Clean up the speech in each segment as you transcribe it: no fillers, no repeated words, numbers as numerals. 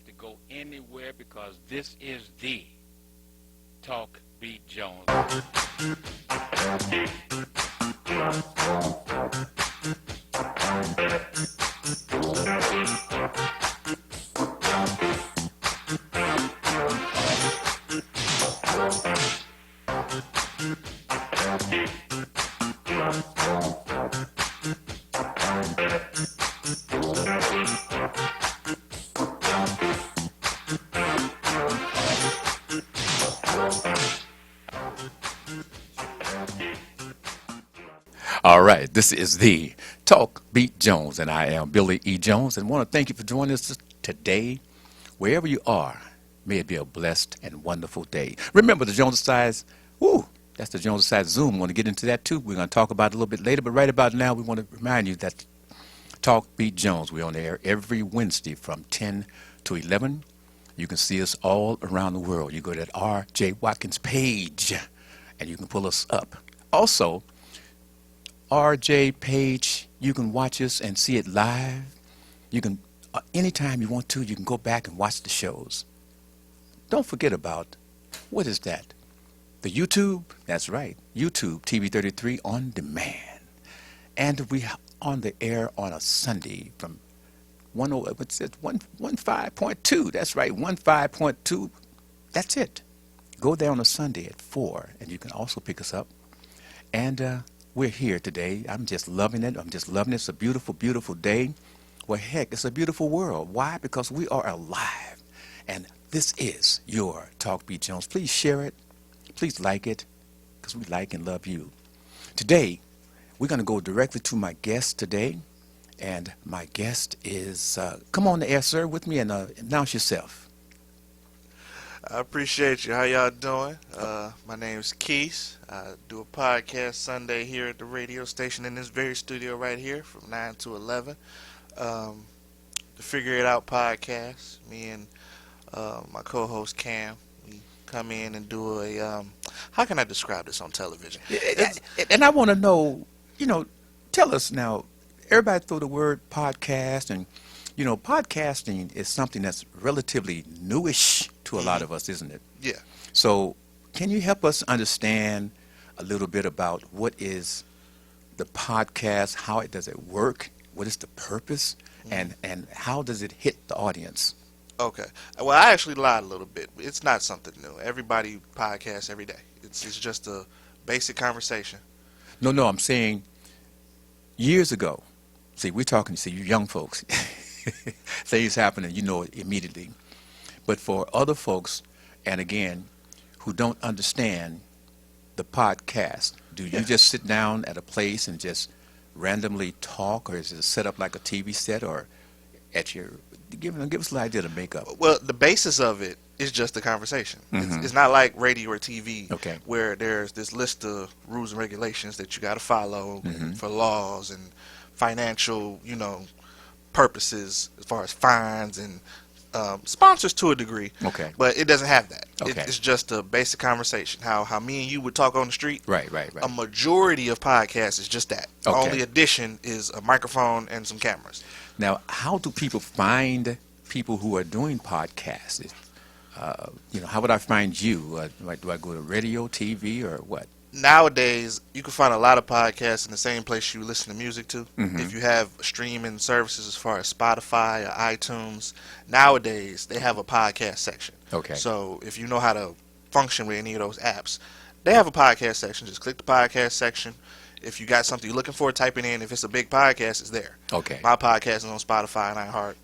to go anywhere because this is the Talk Beat Jones. All right, this is the Talk Beat Jones, and I am Billy E. Jones, and want to thank you for joining us today. Wherever you are, may it be a blessed and wonderful day. Remember the Jones size, woo, that's the Jones size Zoom. We want to get into that too. We're going to talk about it a little bit later, but right about now, we want to remind you that Talk Beat Jones, we're on the air every Wednesday from 10 to 11. You can see us all around the world. You go to that R.J. Watkins page, and you can pull us up. Also, RJ page, you can watch us and see it live. You can, anytime you want to, you can go back and watch the shows. Don't forget about, what is that? The YouTube? That's right, YouTube TV33 on demand. And we on the air on a Sunday from 15.2. That's right, 15.2. That's it. Go there on a Sunday at 4, and you can also pick us up. And we're here today. I'm just loving it. I'm just loving it. It's a beautiful, beautiful day. Well, heck, it's a beautiful world. Why? Because we are alive. And this is your Talk Beat Jones. Please share it. Please like it, because we like and love you. Today, we're going to go directly to my guest today. And my guest is, come on the air, sir, with me and announce yourself. I appreciate you. How y'all doing? My name is Keith. I do a podcast Sunday here at the radio station in this very studio right here from 9 to 11. The Figure It Out podcast. Me and my co-host Cam, we come in and do a, how can I describe this on television? And I want to know, tell us now, everybody throw the word podcast, and, podcasting is something that's relatively newish to a lot of us, isn't it? Yeah. So can you help us understand a little bit about what is the podcast, how does it work, what is the purpose, and how does it hit the audience? Okay. Well, I actually lied a little bit. It's not something new. Everybody podcasts every day. It's just a basic conversation. No, I'm saying years ago. See, we're talking, you young folks. Things happen and you know it immediately. But for other folks, and again, who don't understand the podcast, do you just sit down at a place and just randomly talk, or is it set up like a TV set, or at your, give us an idea to make up? Well, the basis of it is just a conversation. It's not like radio or TV where there's this list of rules and regulations that you got to follow for laws and financial, purposes as far as fines and sponsors to a degree. Okay. But it doesn't have that. Okay. It's just a basic conversation. How me and you would talk on the street. Right. A majority of podcasts is just that. The Okay. only addition is a microphone and some cameras. Now, how do people find people who are doing podcasts? How would I find you? Do I go to radio, TV, or what? Nowadays, you can find a lot of podcasts in the same place you listen to music to. If you have streaming services as far as Spotify or iTunes, nowadays they have a podcast section. Okay. So if you know how to function with any of those apps, they have a podcast section. Just click the podcast section. If you got something you're looking for, type it in. If it's a big podcast, it's there. Okay. My podcast is on Spotify and iHeart,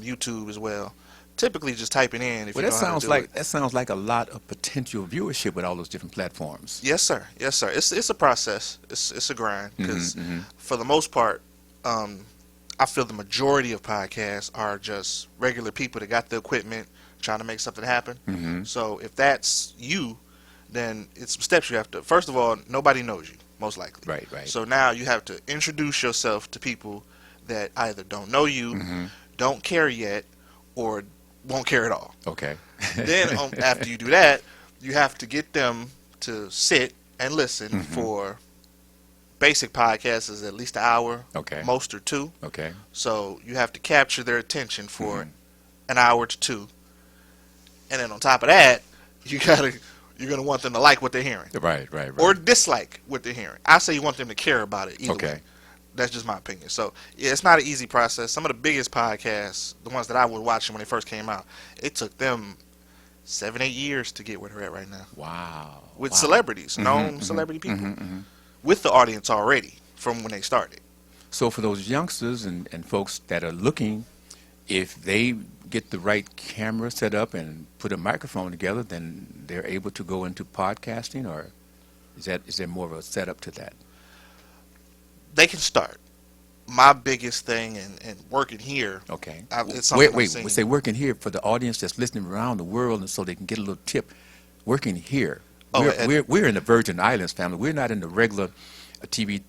YouTube as well. Typically, just type it in. If Well, you know how to do it. that sounds like a lot of potential viewership with all those different platforms. Yes, sir. Yes, sir. It's a process. It's a grind because for the most part, I feel the majority of podcasts are just regular people that got the equipment trying to make something happen. So if that's you, then it's some steps you have to. First of all, nobody knows you, most likely. Right. So now you have to introduce yourself to people that either don't know you, don't care yet, or won't care at all. Okay. Then after you do that, you have to get them to sit and listen for basic podcasts is at least an hour. Okay. Most are 2. Okay. So you have to capture their attention for an hour to two, and then on top of that, you're gonna want them to like what they're hearing Right, right, right. or dislike what they're hearing. I say you want them to care about it either Okay. way. That's just my opinion. So yeah, it's not an easy process. Some of the biggest podcasts, the ones that I was watching when they first came out, it took them 7-8 years to get where they're at right now Wow. with Wow. celebrities, known celebrity people, with the audience already from when they started. So for those youngsters and folks that are looking, if they get the right camera set up and put a microphone together, then they're able to go into podcasting, or is there more of a setup to that? They can start. My biggest thing and working here, Okay. it's something Wait, I've seen. we say working here for the audience that's listening around the world, and so they can get a little tip. Working here, Oh, we're in the Virgin Islands family. We're not in the regular TV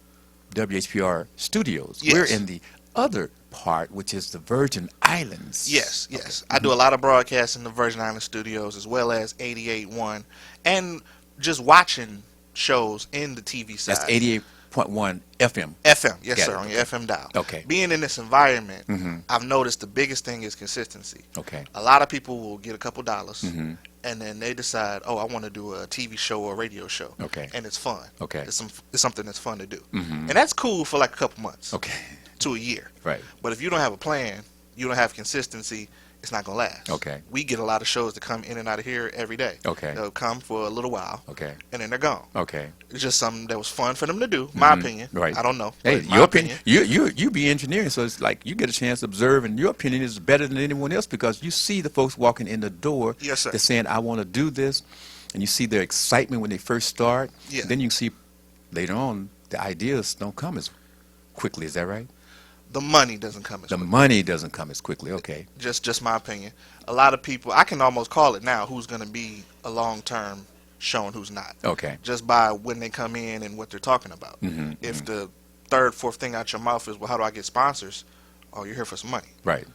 WHPR studios. Yes. We're in the other part, which is the Virgin Islands. Yes, yes. I do a lot of broadcasts in the Virgin Island studios as well as 88.1 and just watching shows in the TV side. That's 88.1 FM. FM, yes Got sir, it. on your FM dial. Okay. Being in this environment, Mhm. I've noticed the biggest thing is consistency. Okay. A lot of people will get a couple dollars Mhm. and then they decide, oh, I want to do a TV show or a radio show. Okay. And it's fun. Okay. It's something that's fun to do. Mhm. And that's cool for like a couple months Okay. to a year. Right. But if you don't have a plan, you don't have consistency, it's not going to last. Okay. We get a lot of shows that come in and out of here every day. Okay. They'll come for a little while Okay. and then they're gone. Okay. It's just something that was fun for them to do, my opinion. Right. I don't know. Hey, but my your opinion. You be engineering, so it's like you get a chance to observe, and your opinion is better than anyone else because you see the folks walking in the door. Yes, sir. They're saying, "I want to do this," and you see their excitement when they first start. Yeah. Then you see later on the ideas don't come as quickly. Is that right? The money doesn't come as The quick. money doesn't come as quickly. Okay. Just my opinion. A lot of people, I can almost call it now, who's going to be a long-term show and who's not. Okay. Just by when they come in and what they're talking about. Mhm, If the third, fourth thing out your mouth is, well, how do I get sponsors? Oh, you're here for some money. Right.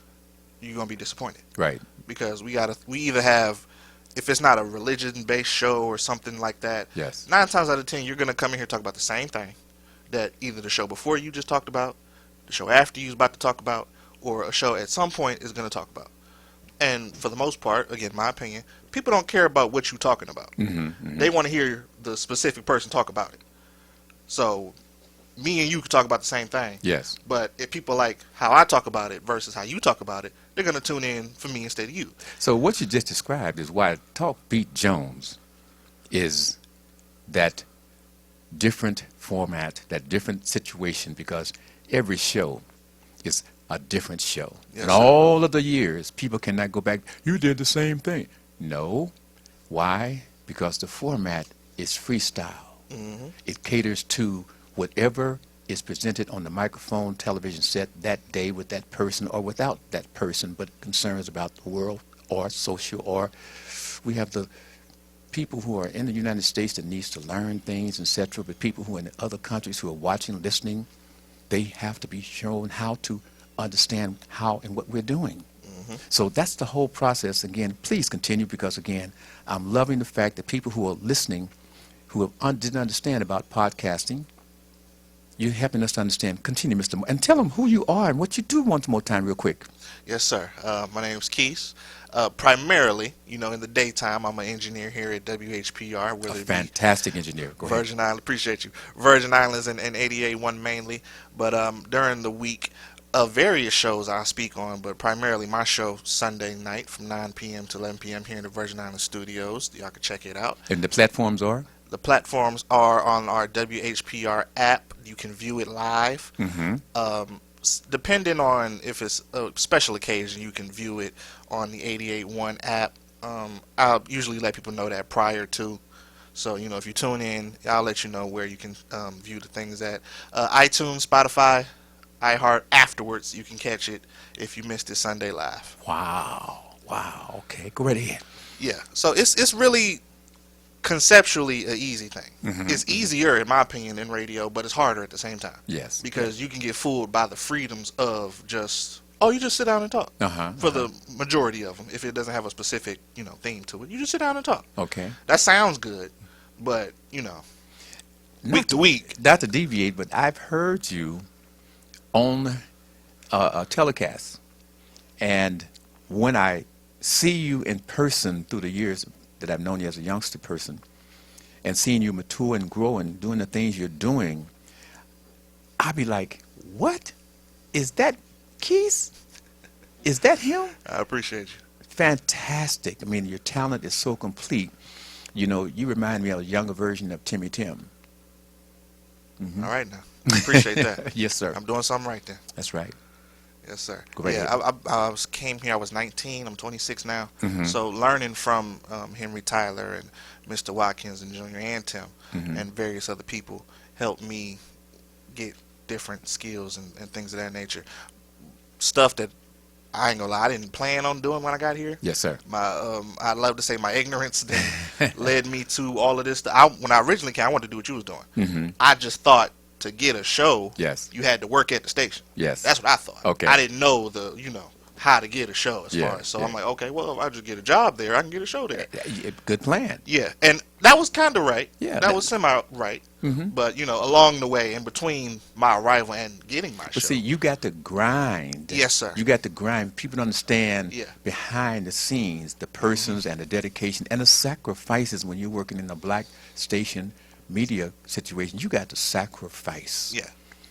You're going to be disappointed. Right. Because we either have, if it's not a religion-based show or something like that, Yes. 9 times out of 10, you're going to come in here and talk about the same thing that either the show before you just talked about, the show after you was about to talk about, or a show at some point is going to talk about. And for the most part, again, my opinion, people don't care about what you're talking about. Mm-hmm. They want to hear the specific person talk about it. So me and you could talk about the same thing. Yes. But if people like how I talk about it versus how you talk about it, they're going to tune in for me instead of you. So what you just described is why Talk Beat Jones is that different format, that different situation, because every show is a different show. Yes, In sir. all of the years, people cannot go back, you did the same thing. No. Why? Because the format is freestyle. hmm It caters to whatever is presented on the microphone, television set that day with that person or without that person, but concerns about the world or social, or we have the people who are in the United States that needs to learn things, etc., but people who are in other countries who are watching, listening, they have to be shown how to understand how and what we're doing. So that's the whole process. Again, please continue because, again, I'm loving the fact that people who are listening who have didn't understand about podcasting, you're helping us to understand. Continue, Mr. Moore, and tell them who you are and what you do one more time real quick. Yes, sir. My name's Keith. Primarily, in the daytime, I'm an engineer here at WHPR. A Whether it be fantastic engineer. Go ahead. Virgin Islands, appreciate you. Virgin Islands and 88.1 mainly. But during the week, various shows I speak on, but primarily my show Sunday night from 9 p.m. to 11 p.m. here in the Virgin Islands studios. Y'all can check it out. And the platforms are? The platforms are on our WHPR app. You can view it live. Mm-hmm. Depending on if it's a special occasion, you can view it on the 88.1 app. I'll usually let people know that prior to. So, if you tune in, I'll let you know where you can view the things at. iTunes, Spotify, iHeart. Afterwards, you can catch it if you missed it Sunday live. Wow. Wow. Okay. Go right ahead. Yeah. So it's really conceptually an easy thing. Mhm. It's easier, in my opinion, than radio, but it's harder at the same time. Yes. Because you can get fooled by the freedoms of just, you just sit down and talk. Uh-huh. For the majority of them, if it doesn't have a specific, theme to it, you just sit down and talk. Okay. That sounds good, but, week to week. Not to deviate, but I've heard you on a telecast, and when I see you in person through the years that I've known you as a youngster person, and seeing you mature and grow and doing the things you're doing, I'll be like, what? Is that Keith? Is that him? I appreciate you. Fantastic. I mean, your talent is so complete. You know, you remind me of a younger version of Timmy Tim. All right now. I appreciate that. Yes, sir. I'm doing something right then. That's right. Yes, sir. Go right Yeah, ahead. came here. I was 19. I'm 26 now. Mhm. So learning from Henry Tyler and Mr. Watkins and Junior and Tim Mhm. and various other people helped me get different skills and things of that nature. Stuff that I ain't gonna lie, I didn't plan on doing when I got here. Yes, sir. I love to say my ignorance that led me to all of this. When I originally came, I wanted to do what you was doing. Mm-hmm. I just thought to get a show, Yes. you had to work at the station. Yes. That's what I thought. Okay. I didn't know how to get a show as Yeah, far as. So yeah. I'm like, okay, well, if I just get a job there, I can get a show there. Good plan. Yeah, and that was kind of right. Yeah, that that- was semi right. Mm-hmm. But along the way, in between my arrival and getting my show, But see, you got to grind. Yes, sir. You got to grind. People don't understand Yeah. behind the scenes, the persons and the dedication and the sacrifices when you're working in a black station media situation. You got to sacrifice. Yeah.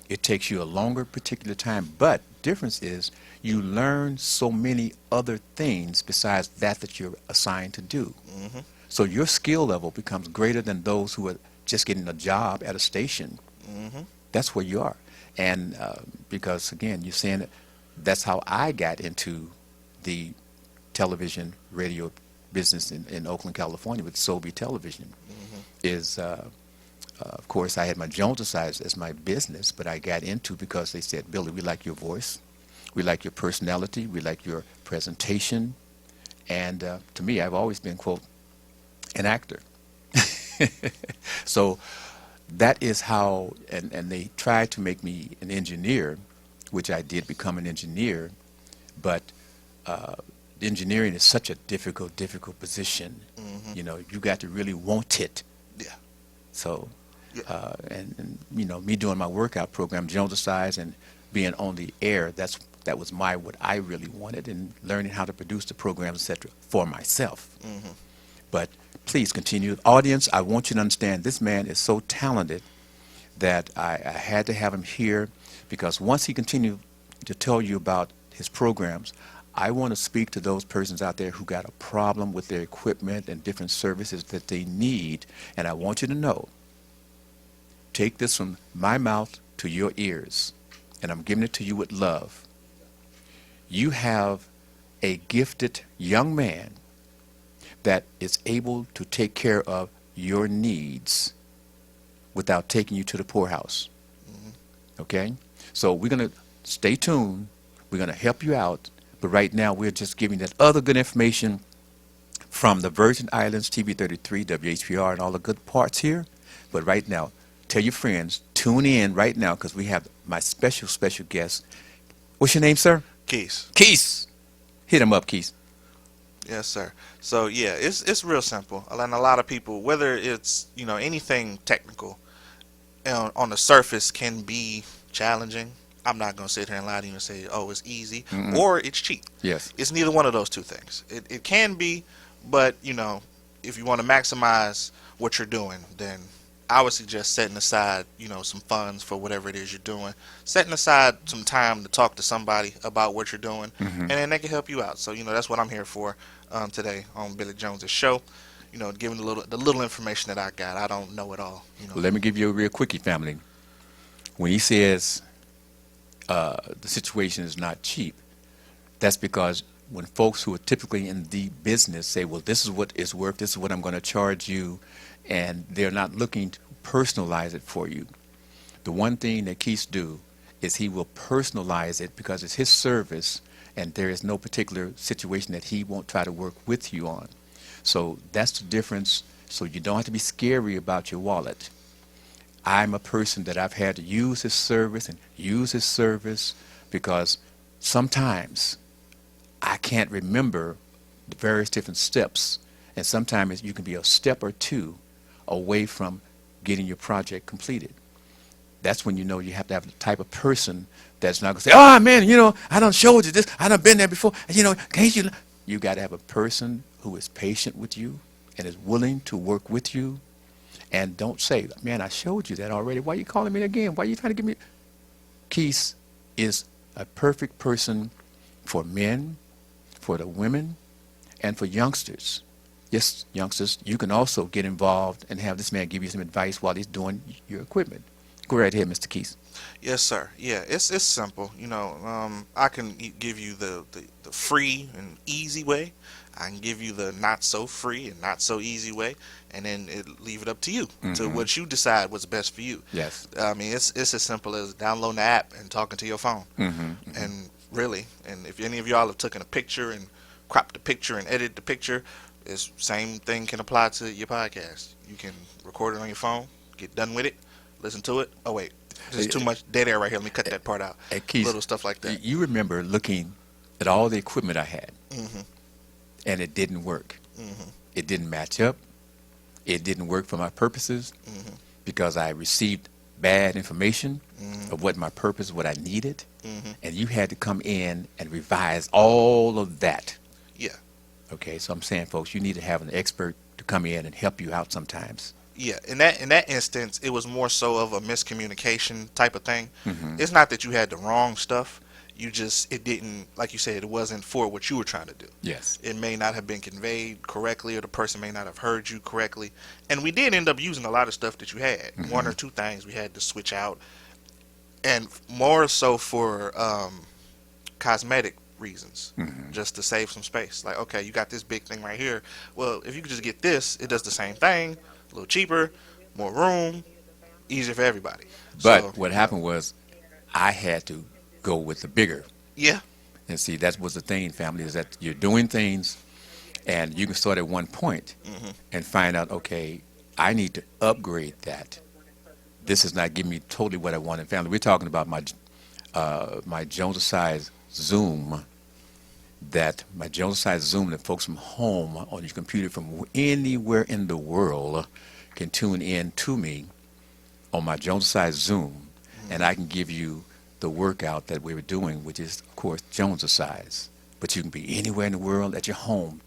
It takes you a longer particular time, but difference is you learn so many other things besides that you're assigned to do. Mhm. So your skill level becomes greater than those who are just getting a job at a station. Mhm. That's where you are. And because, again, you're saying that's how I got into the television, radio business in Oakland, California with Sobe Television. Is, of course, I had my Jones Asides as my business, but I got into because they said, Billy, we like your voice. We like your personality. We like your presentation. And to me, I've always been, quote, an actor. So that is how, and they tried to make me an engineer, which I did become an engineer, but engineering is such a difficult position. Mhm. You know, you got to really want it. Yeah. So, Yeah. and me doing my workout program, Jones Asides, and being on the air, that was what I really wanted, and learning how to produce the programs, etc., for myself. Mhm. But please continue. Audience, I want you to understand this man is so talented that I had to have him here, because once he continued to tell you about his programs, I want to speak to those persons out there who got a problem with their equipment and different services that they need. And I want you to know, take this from my mouth to your ears, and I'm giving it to you with love. You have a gifted young man that is able to take care of your needs without taking you to the poorhouse. Okay? So we're going to stay tuned. We're going to help you out. But right now, we're just giving that other good information from the Virgin Islands, TV 33, WHPR, and all the good parts here. But right now, tell your friends, tune in right now, because we have my special guest. What's your name, sir? Keys. Keith. Hit him up, Keith. Yes, sir. So yeah, it's real simple. And a lot of people, whether it's anything technical, on the surface can be challenging. I'm not gonna sit here and lie to you and say, oh, it's easy or it's cheap. Yes. It's neither one of those two things. It can be, but if you want to maximize what you're doing, then I would suggest setting aside some funds for whatever it is you're doing, setting aside some time to talk to somebody about what you're doing, and then they can help you out. So that's what I'm here for today on Billy Jones's show. Giving the little information that I got. I don't know it all. Let me give you a real quickie, family. When he says the situation is not cheap, that's because when folks who are typically in the business say, well, this is what it's worth, this is what I'm going to charge you, and they're not looking to personalize it for you. The one thing that Keith do is he will personalize it because it's his service, and there is no particular situation that he won't try to work with you on. So that's the difference. So you don't have to be scary about your wallet. I'm a person that I've had to use his service because sometimes I can't remember the various different steps, and sometimes you can be a step or two away from getting your project completed. that's when you know you have to have the type of person that's not going to say, oh, man, I done showed you this. I done been there before. And, can't you? You got to have a person who is patient with you and is willing to work with you. And don't say, man, I showed you that already. Why are you calling me again? Why are you trying to give me? Keith is a perfect person for men, for the women, and for youngsters. Yes, youngsters, you can also get involved and have this man give you some advice while he's doing your equipment. Go right ahead, Mr. Keith. Yes, sir. Yeah, it's simple. I can give you the free and easy way. I can give you the not so free and not so easy way, and then leave it up to you to what you decide what's best for you. Yes. I mean, it's as simple as downloading the app and talking to your phone. Mm-hmm. And really, and if any of y'all have taken a picture and cropped the picture and edited the picture, this same thing can apply to your podcast. You can record it on your phone, get done with it, listen to it. Oh wait, there's too much dead air right here. Let me cut that part out. Hey, Keith, little stuff like that. you remember looking at all the equipment I had, Mm-hmm. and it didn't work. Mm-hmm. It didn't match up. It didn't work for my purposes Mm-hmm. because I received bad information Mm-hmm. of what my purpose, what I needed, Mm-hmm. and you had to come in and revise all of that. Yeah. Okay, so I'm saying, folks, you need to have an expert to come in and help you out sometimes. Yeah, in that instance, it was more so of a miscommunication type of thing. Mm-hmm. It's not that you had the wrong stuff. It didn't, like you said, it wasn't for what you were trying to do. Yes. It may not have been conveyed correctly, or the person may not have heard you correctly. And we did end up using a lot of stuff that you had. Mm-hmm. One or two things we had to switch out, and more so for cosmetic reasons, Mm-hmm. just to save some space. Like, okay, you got this big thing right here. Well, if you could just get this, it does the same thing, a little cheaper, more room, easier for everybody. But So, what happened was I had to go with the bigger. yeah, And see, that was the thing, family, is that you're doing things and you can start at one point Mhm. and find out, okay, I need to upgrade that. This is not giving me totally what I want in family. We're talking about my Jones size Zoom, that folks from home on your computer from anywhere in the world can tune in to me on my Jones size Zoom, and I can give you the workout that we were doing, which is, of course, Jones size. But you can be anywhere in the world at your home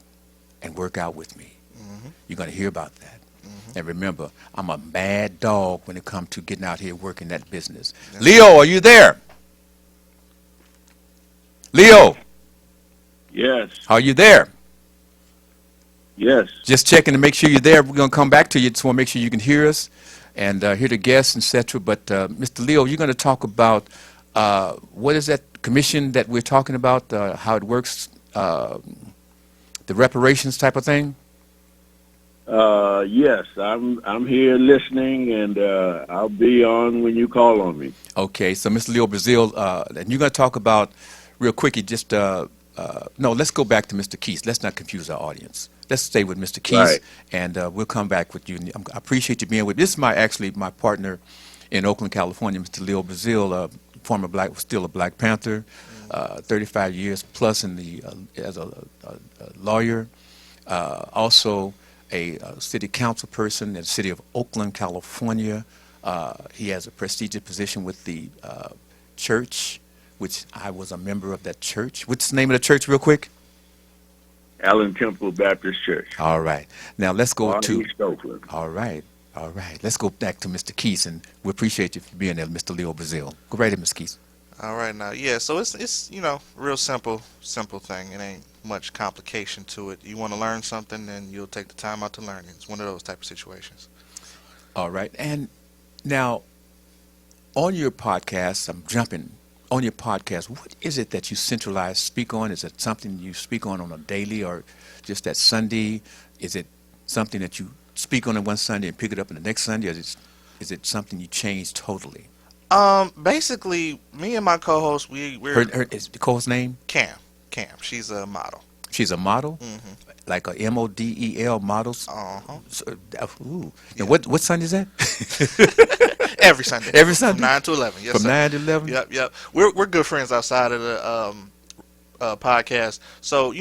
and work out with me. Mhm. You're going to hear about that. Mhm. And remember, I'm a mad dog when it comes to getting out here working that business. Yeah. Leo, are you there? Leo, Yes, are you there? yes. Just checking to make sure you're there. We're going to come back to you. Just want to make sure you can hear us and hear the guests, etc. But Mr. Leo, you're going to talk about what is that commission that we're talking about, how it works, the reparations type of thing? Yes, I'm here listening, and I'll be on when you call on me. Okay, so Mr. Leo Brazil, and you're going to talk about real quickly. No, let's go back to Mr. Keith. Let's not confuse our audience. Let's stay with Mr. Keith, Right. and we'll come back with you. I appreciate you being with. This is my partner in Oakland, California, Mr. Leo Brazil, still a Black Panther, 35 years plus as a lawyer, also a city council person in the city of Oakland, California. He has a prestigious position with the church, which I was a member of that church. What's the name of the church, real quick? Allen Temple Baptist Church. All right. Now let's go on to. East Oakland. All right. All right. Let's go back to Mr. Keith, and we appreciate you for being there, Mr. Leo Brazil. Go right ahead, Mr. Keith. all right now. Yeah, so it's real simple thing. It ain't much complication to it. You want to learn something, then you'll take the time out to learn it. It's one of those type of situations. All right. And now, on your podcast, I'm jumping. On your podcast, what is it that you speak on? Is it something you speak on a daily or just that Sunday? Is it something that you speak on one Sunday and pick it up on the next Sunday? Or is it something you change totally? Basically, me and my co-host, we're Her is the co-host's name? Cam. She's a model. She's a model? Mm-hmm. Like a MODEL models? Uh-huh. So, ooh. Yeah. Now, what Sunday is that? Every Sunday. Every Sunday? From 9 to 11. Yes, From sir. 9 to 11? Yep. We're good friends outside of the podcast. So,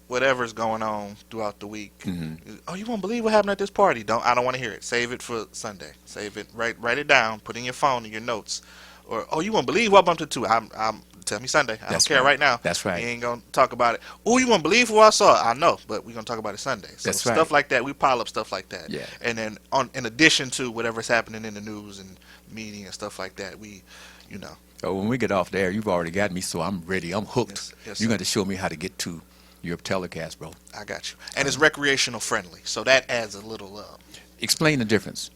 whatever's going on throughout the week. Mm-hmm. Oh, you won't believe what happened at this party. I don't want to hear it. Save it for Sunday. Save it. Write it down. Put it in your phone in your notes. Or oh, you won't believe what I bumped into. I'm tell me Sunday. I That's don't care right. right now. That's right. You ain't gonna talk about it. Oh, you won't believe who I saw. I know, but we're gonna talk about it Sunday. So That's right. stuff like that. We pile up stuff like that. Yeah. And then in addition to whatever's happening in the news and media and stuff like that, we, you know. So when we get off there, you've already got me, so I'm ready. I'm hooked. Yes, You're sir. going to show me how to get to your telecast, bro. I got you. And it's recreational friendly, so that adds a little. Explain the difference.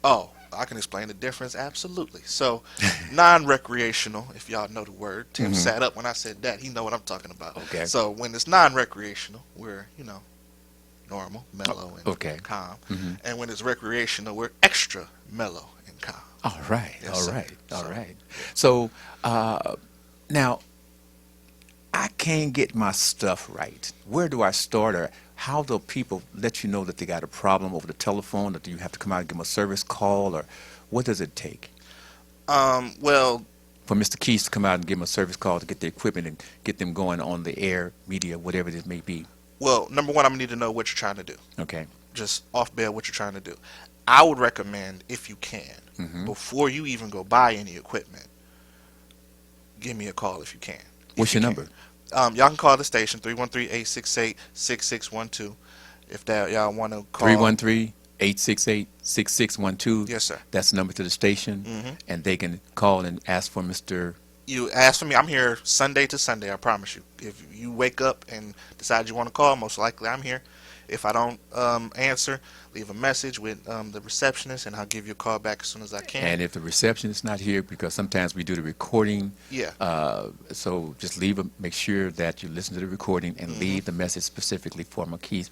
Oh, I can explain the difference. Absolutely. So, non-recreational, if y'all know the word. Tim sat up when I said that. He know what I'm talking about. Okay. So when it's non-recreational, we're normal, mellow, and okay. calm. Mhm. And when it's recreational, we're extra mellow and calm. All right. Yes, all sir. right. All So, right. So now I can't get my stuff right. Where do I start, or how do people let you know that they got a problem over the telephone, or do you have to come out and give them a service call, or what does it take Well, for Mr. Keys to come out and give them a service call to get the equipment and get them going on the air, media, whatever it may be? number one, I'm gonna need to know what you're trying to do. Okay. Just off bail, what you're trying to do. I would recommend, if you can, before you even go buy any equipment, give me a call if you can. What's your number? Y'all can call the station, 313-868-6612. If that y'all want to call. 313-868-6612. Yes, sir. That's the number to the station, and they can call and ask for Mr. You ask for me. I'm here Sunday to Sunday, I promise you. If you wake up and decide you want to call, most likely I'm here. If I don't answer, leave a message with the receptionist, and I'll give you a call back as soon as I can. And if the receptionist is not here, because sometimes we do the recording, Yeah. so just make sure that you listen to the recording and leave the message specifically for Keith,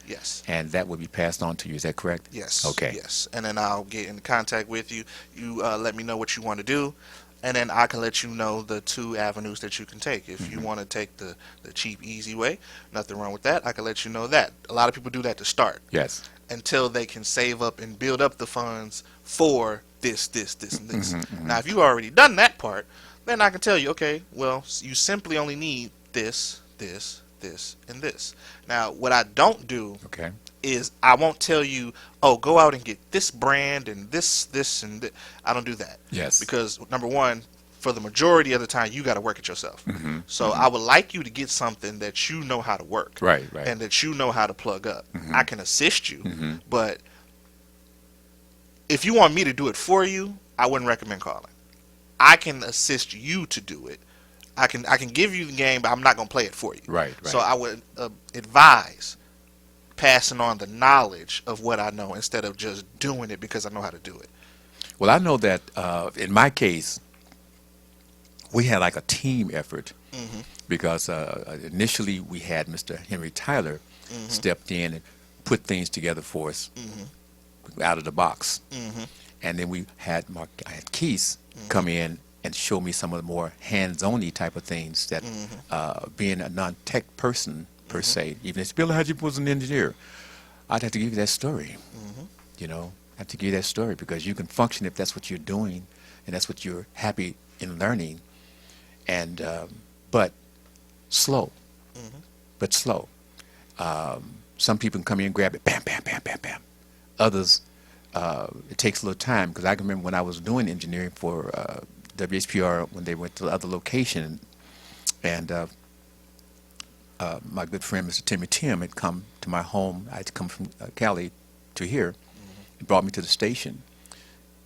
Yes. and that will be passed on to you. Is that correct? Yes. Okay. Yes. And then I'll get in contact with you. You let me know what you want to do, and then I can let you know the two avenues that you can take. If you want to take the cheap, easy way, nothing wrong with that. I can let you know that. A lot of people do that to start Yes. until they can save up and build up the funds for this, and this. Now, if you already done that part, then I can tell you, okay, well, you simply only need this, and this. Now, what I don't do Okay. is I won't tell you, oh, go out and get this brand and this, and this. I don't do that. Yes. Because, number one, for the majority of the time, you got to work it yourself. So I would like you to get something that you know how to work. Right. Right. And that you know how to plug up. I can assist you, but if you want me to do it for you, I wouldn't recommend calling. I can assist you to do it. I can give you the game, but I'm not going to play it for you. Right. Right. So I would advise passing on the knowledge of what I know instead of just doing it because I know how to do it. Well, I know that in my case, we had like a team effort because initially we had Mr. Henry Tyler stepped in and put things together for us out of the box. And then I had Keith come in and show me some of the more hands-on-y type of things that being a non-tech person per se, even if Bill Hodge was an engineer, I'd have to give you that story. I have to give you that story because you can function if that's what you're doing and that's what you're happy in learning. And but slow. Some people can come in and grab it, bam, bam, bam, bam, bam. Others, it takes a little time because I can remember when I was doing engineering for WHPR when they went to the other location, and my good friend Mr. Timmy Tim had come to my home. I had to come from Cali to here. He brought me to the station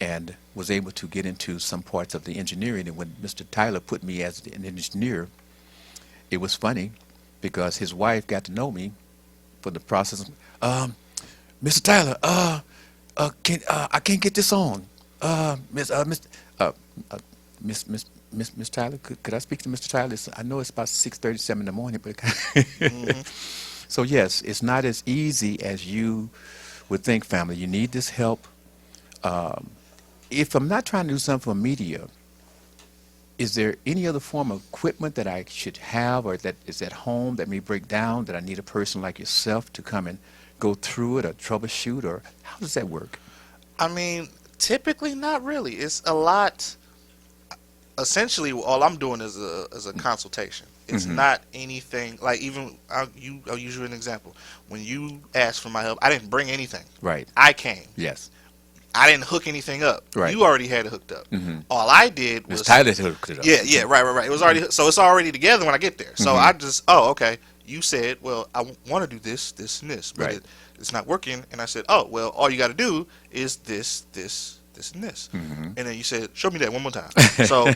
and was able to get into some parts of the engineering. And when Mr. Tyler put me as an engineer, it was funny because his wife got to know me for the process. Mr. Tyler, I can't get this on. Miss Tyler, could I speak to Mr. Tyler? I know it's about 6:37 in the morning, but so yes, it's not as easy as you would think, family. You need this help. If I'm not trying to do something for media, is there any other form of equipment that I should have or that is at home that may break down that I need a person like yourself to come and go through it or troubleshoot, or how does that work? I mean, typically not really. It's a lot. Essentially, all I'm doing is a consultation. It's not anything like even I'll use you an example. When you asked for my help, I didn't bring anything. Right. I came. Yes. I didn't hook anything up. Right. You already had it hooked up. All I did Miss was Tyler hooked it up. yeah, right. It was already so it's already together when I get there. So I just okay. You said, well, I want to do this, this, and this, but Right. it's not working. And I said, oh, well, all you got to do is this, this, this, and this. And then you said, show me that one more time. So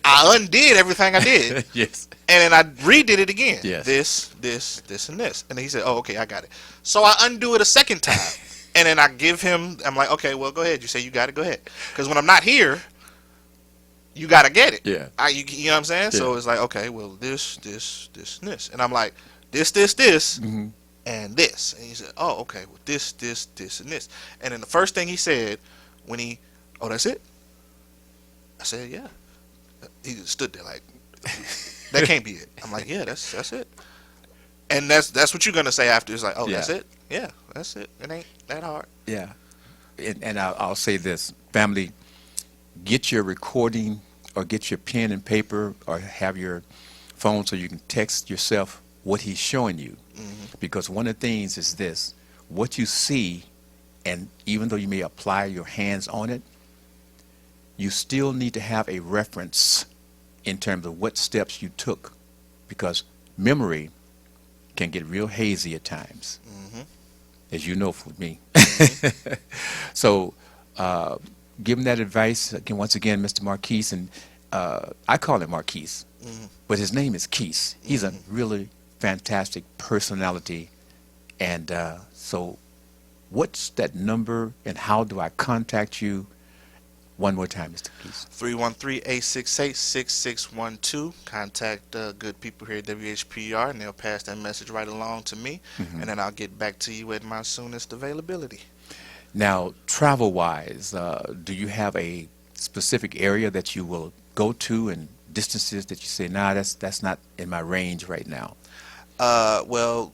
I undid everything I did, Yes. and then I redid it again. Yes. This, and this. And then he said, oh, okay, I got it. So I undo it a second time. And then I give him, I'm like, okay, well, go ahead. You say you got it, go ahead. Because when I'm not here, you got to get it. Yeah. You know what I'm saying? Yeah. So it's like, okay, well, this, and this. And I'm like, this, and this. And he said, oh, okay, well, this, and this. And then the first thing he said when oh, that's it? I said, yeah. He just stood there like, that can't be it. I'm like, yeah, that's it. And that's what you're going to say after. It's like, oh, that's Yeah. it? Yeah, that's it. It ain't that hard. Yeah. And I'll say this, family, get your recording or get your pen and paper or have your phone so you can text yourself what he's showing you. Because one of the things is this, what you see, and even though you may apply your hands on it, you still need to have a reference in terms of what steps you took, because memory can get real hazy at times, as you know for me. So give him that advice. Again, once again, Mr. Marquise, and I call him Marquise, but his name is Keese. He's a really fantastic personality. And so what's that number and how do I contact you? One more time, Mr. Keese. 313-868-6612. Contact good people here at WHPR, and they'll pass that message right along to me, and then I'll get back to you at my soonest availability. Now, travel-wise, do you have a specific area that you will go to and distances that you say, nah, that's not in my range right now? Well,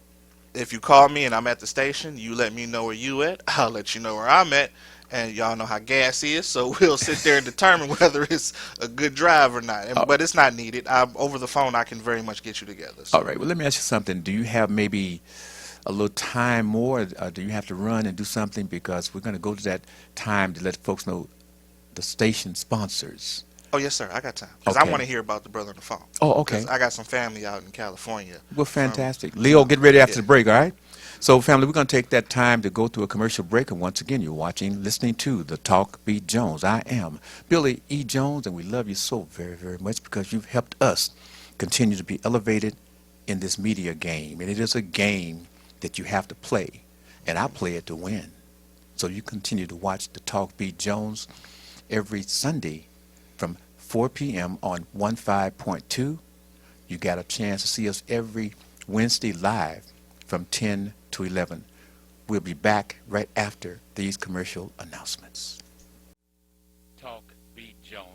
if you call me and I'm at the station, you let me know where you at. I'll let you know where I'm at. And y'all know how gas is, so we'll sit there and determine whether it's a good drive or not. But it's not needed. Over the phone, I can very much get you together. So. All right. Well, let me ask you something. Do you have maybe a little time more? Or do you have to run and do something? Because we're going to go to that time to let folks know the station sponsors. Oh, yes, sir. I got time. Because Okay. I want to hear about the brother on the phone. Oh, okay. 'Cause I got some family out in California. Well, fantastic. Leo, get ready after yeah. the break, all right? So, family, we're going to take that time to go to a commercial break. And once again, you're listening to The Talk Beat Jones. I am Billy E. Jones, and we love you so very, very much because you've helped us continue to be elevated in this media game. And it is a game that you have to play, and I play it to win. So you continue to watch The Talk Beat Jones every Sunday from 4 p.m. on 15.2. You got a chance to see us every Wednesday live from 10 to 11. We'll be back right after these commercial announcements. Talk Beat Jones.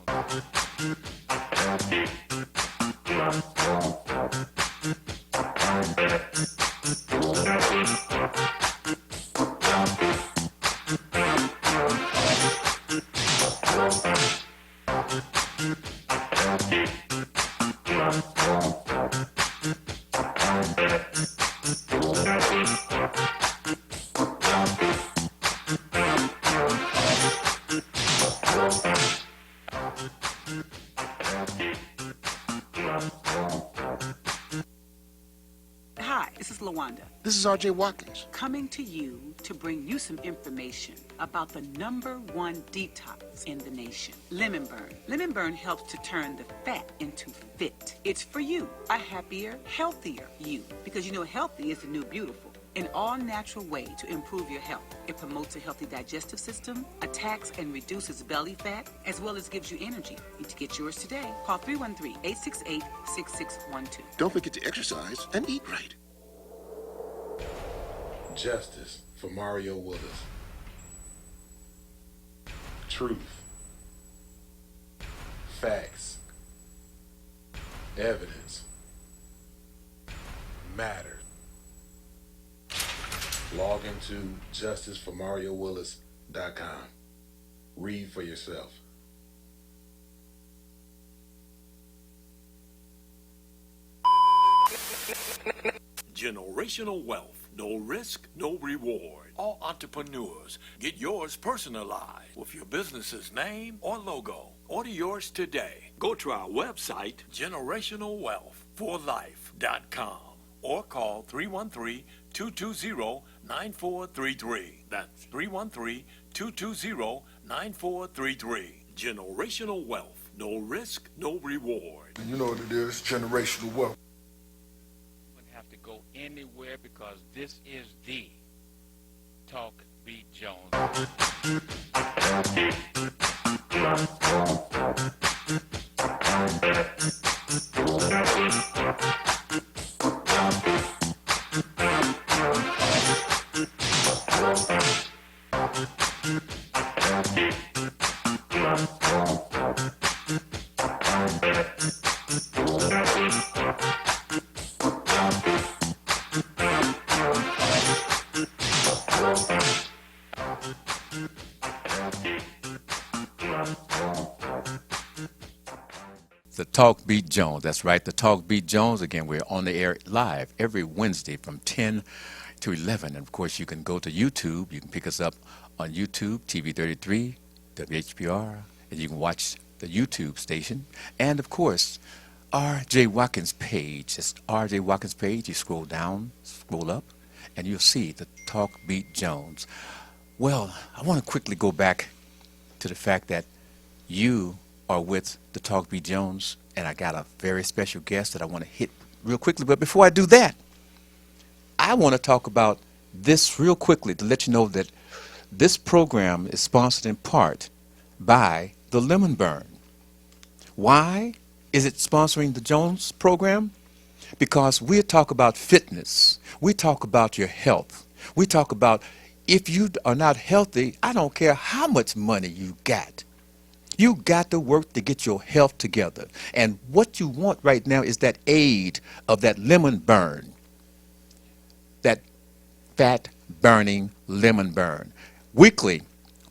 Hi, this is LaWanda, This is RJ Watkins. coming to you to bring you some information about the #1 detox in the nation, Lemon Burn. Lemon Burn helps to turn the fat into fit. It's for you, a happier, healthier you, because you know healthy is the new beautiful. An all-natural way to improve your health. It promotes a healthy digestive system, attacks and reduces belly fat, as well as gives you energy. Need to get yours today. Call 313-868-6612. Don't forget to exercise and eat right. Justice for Mario Willis. Truth. Facts. Evidence. Matter. Log into justiceformariowillis.com. Read for yourself. Generational wealth. No risk, no reward. All entrepreneurs, get yours personalized with your business's name or logo. Order yours today. Go to our website, generationalwealthforlife.com, or call 313-220-9433. That's 313-220-9433. Generational wealth. No risk, no reward. You know what it is, generational wealth. Wouldn't have to go anywhere because this is the Talk Beat Jones. The Talk Beat Jones. That's right, the Talk Beat Jones. Again, we're on the air live every Wednesday from 10 to 11. And of course, you can go to YouTube. You can pick us up on YouTube, TV33, WHPR, and you can watch the YouTube station. And of course, R.J. Watkins page. It's R.J. Watkins page. You scroll down, scroll up, and you'll see the Talk Beat Jones. Well, I want to quickly go back to the fact that you are with the Talk Beat Jones, and I got a very special guest that I want to hit real quickly. But before I do that, I want to talk about this real quickly to let you know that this program is sponsored in part by the Lemon Burn. Why is it sponsoring the Jones program? Because we talk about fitness. We talk about your health. We talk about if you are not healthy, I don't care how much money you got. You got to work to get your health together. And what you want right now is that aid of that lemon burn, that fat burning lemon burn. Weekly,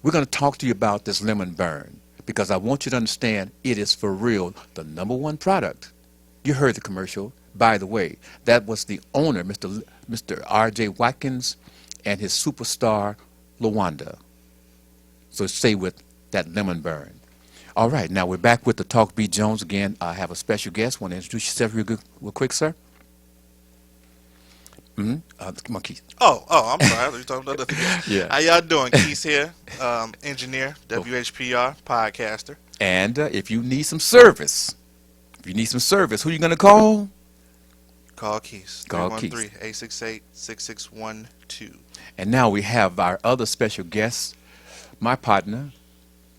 we're going to talk to you about this lemon burn because I want you to understand it is for real the #1 product. You heard the commercial. By the way, that was the owner, Mr. R.J. Watkins, and his superstar, Lawanda. So stay with that lemon burn. All right, now we're back with the Talk Beat Jones again. I have a special guest. Want to introduce yourself real quick, sir? Come on, Keith. Oh, I'm sorry. I thought you were talking about other things. Yeah. How y'all doing? Keith here, engineer, WHPR, podcaster. And if you need some service, who are you going to call? Call Keith. Call Keith. 313-868-6612. And now we have our other special guest, my partner,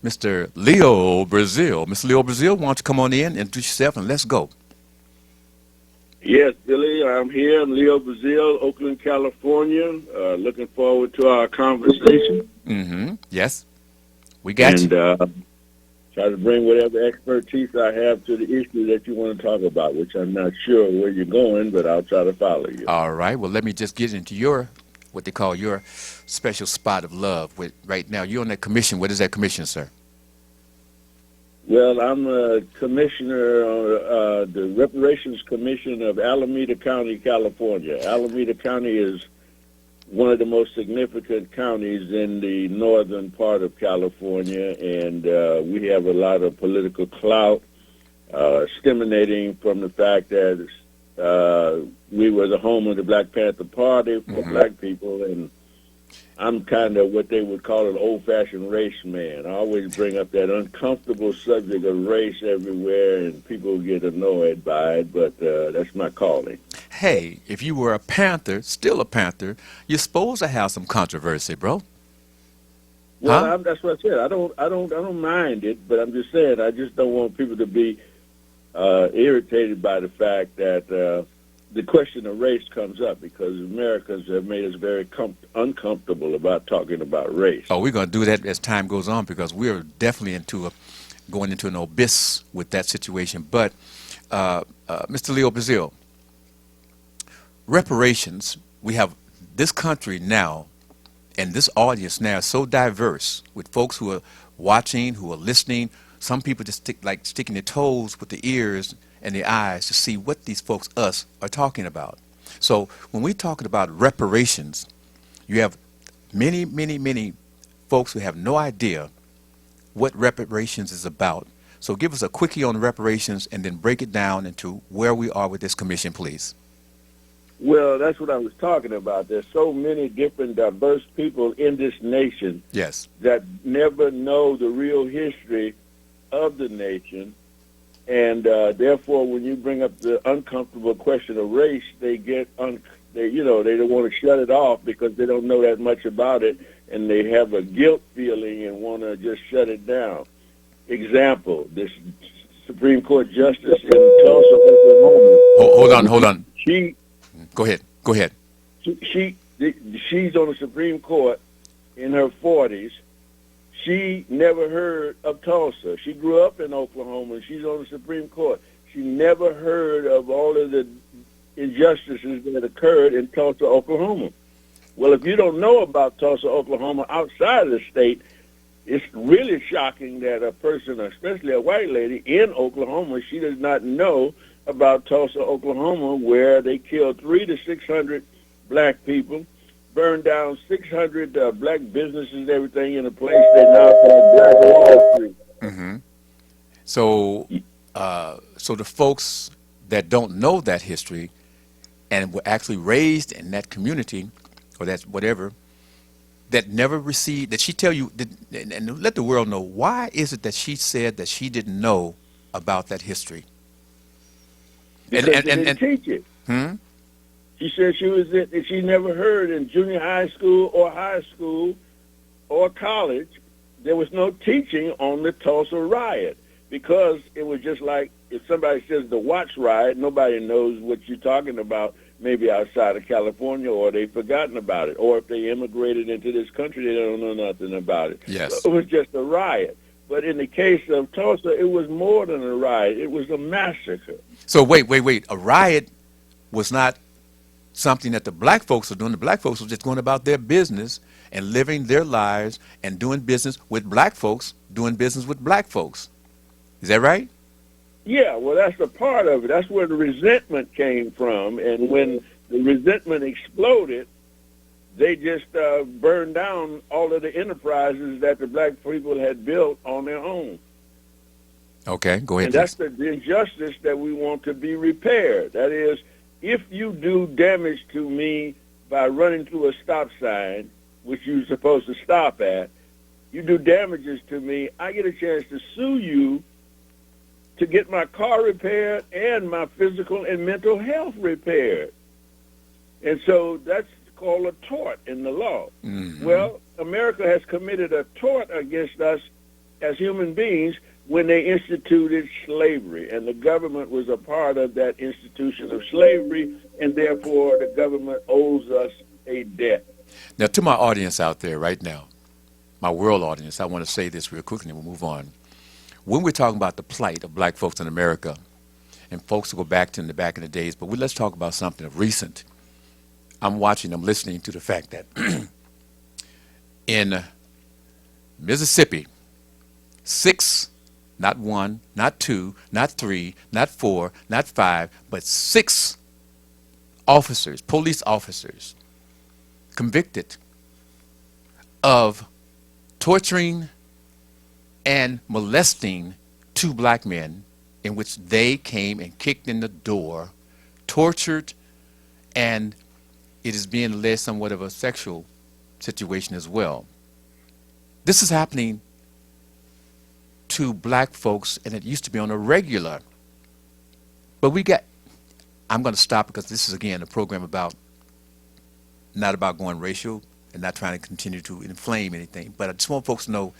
Mr. Leo Brazil. Mr. Leo Brazil, why don't you come on in, introduce yourself, and let's go. Yes, Billy, I'm here. I'm Leo Brazil, Oakland, California. Looking forward to our conversation. Yes, we got you. And try to bring whatever expertise I have to the issue that you want to talk about, which I'm not sure where you're going, but I'll try to follow you. All right. Well, let me just get into your, what they call your special spot of love. Right now, you're on that commission. What is that commission, sir? Well, I'm a commissioner on the Reparations Commission of Alameda County, California. Alameda County is one of the most significant counties in the northern part of California, and we have a lot of political clout, stemming from the fact that we were the home of the Black Panther Party for black people, and I'm kind of what they would call an old-fashioned race man. I always bring up that uncomfortable subject of race everywhere, and people get annoyed by it, but that's my calling. Hey, if you were a Panther, still a Panther, you're supposed to have some controversy, bro. Well, that's what I said. I don't mind it, but I'm just saying I just don't want people to be irritated by the fact that the question of race comes up because Americans have made us very uncomfortable about talking about race. Oh, we're going to do that as time goes on because we're definitely going into an abyss with that situation. But, Mr. Leo Brazil, reparations, we have this country now, and this audience now is so diverse with folks who are watching, who are listening. Some people just sticking their toes with the ears and the eyes to see what these folks, us, are talking about. So when we're talking about reparations, you have many, many, many folks who have no idea what reparations is about. So give us a quickie on reparations and then break it down into where we are with this commission, please. Well, that's what I was talking about. There's so many different diverse people in this nation Yes. that never know the real history of the nation. And therefore, when you bring up the uncomfortable question of race, they get they don't want to shut it off because they don't know that much about it, and they have a guilt feeling and want to just shut it down. Example: this Supreme Court justice in Tulsa, Oklahoma. Hold on. She Go ahead. she's on the Supreme Court in her 40s. She never heard of Tulsa. She grew up in Oklahoma. She's on the Supreme Court. She never heard of all of the injustices that occurred in Tulsa, Oklahoma. Well, if you don't know about Tulsa, Oklahoma outside of the state, it's really shocking that a person, especially a white lady in Oklahoma, she does not know about Tulsa, Oklahoma, where they killed 300 to 600 black people, burned down 600 black businesses and everything in a place they now call Black Wall Street. Mm-hmm. So the folks that don't know that history and were actually raised in that community, or that's whatever, that never received, that she tell you, and let the world know, why is it that she said that she didn't know about that history? Because they didn't teach it. She said she never heard in junior high school or high school or college, there was no teaching on the Tulsa riot, because it was just like if somebody says the Watts riot, nobody knows what you're talking about, maybe outside of California, or they've forgotten about it, or if they immigrated into this country, they don't know nothing about it. Yes. So it was just a riot. But in the case of Tulsa, it was more than a riot. It was a massacre. So wait. A riot was not something that the black folks were doing. The black folks were just going about their business and living their lives and doing business with black folks, doing business with black folks. Is that right? Yeah, well, that's a part of it. That's where the resentment came from. And when the resentment exploded, they just burned down all of the enterprises that the black people had built on their own. Okay, go ahead. And that's the injustice that we want to be repaired. That is, if you do damage to me by running through a stop sign, which you're supposed to stop at, you do damages to me, I get a chance to sue you to get my car repaired and my physical and mental health repaired. And so that's called a tort in the law. Mm-hmm. Well, America has committed a tort against us as human beings when they instituted slavery, and the government was a part of that institution of slavery, and therefore the government owes us a debt. Now, to my audience out there right now, my world audience, I want to say this real quickly and we'll move on. When we're talking about the plight of black folks in America, and folks will go back to in the days, but let's talk about something of recent. I'm listening to the fact that in Mississippi, 6, not 1, not 2, not 3, not 4, not 5, but 6 officers, police officers, convicted of torturing and molesting 2 black men, in which they came and kicked in the door, tortured, and it is being alleged somewhat of a sexual situation as well. This is happening to black folks, and it used to be on a regular. But I'm going to stop because this is, again, a program not about going racial and not trying to continue to inflame anything. But I just want folks to know,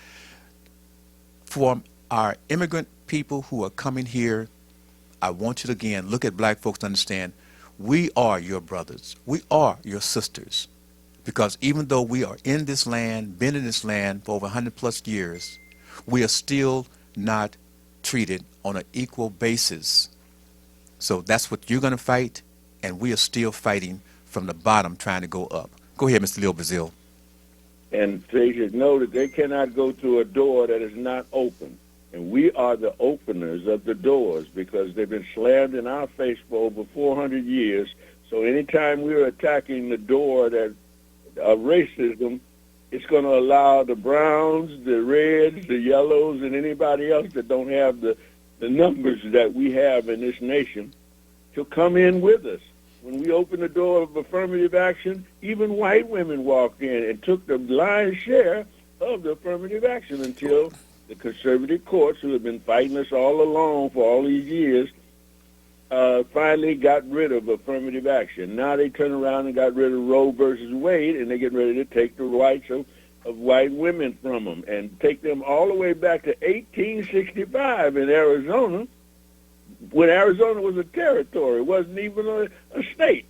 for our immigrant people who are coming here, I want you to, again, look at black folks to understand we are your brothers. We are your sisters. Because even though we are in this land, been in this land for over 100 plus years, we are still not treated on an equal basis. So that's what you're going to fight, and we are still fighting from the bottom, trying to go up. Go ahead, Mr. Leo Brazil. And they should know that they cannot go through a door that is not open. And we are the openers of the doors, because they've been slammed in our face for over 400 years. So anytime we're attacking the door that of racism, it's going to allow the browns, the reds, the yellows, and anybody else that don't have the numbers that we have in this nation to come in with us. When we opened the door of affirmative action, even white women walked in and took the lion's share of the affirmative action until the conservative courts, who have been fighting us all along for all these years, finally got rid of affirmative action. Now they turn around and got rid of Roe versus Wade, and they get ready to take the rights of white women from them and take them all the way back to 1865 in Arizona, when Arizona was a territory. It wasn't even a state.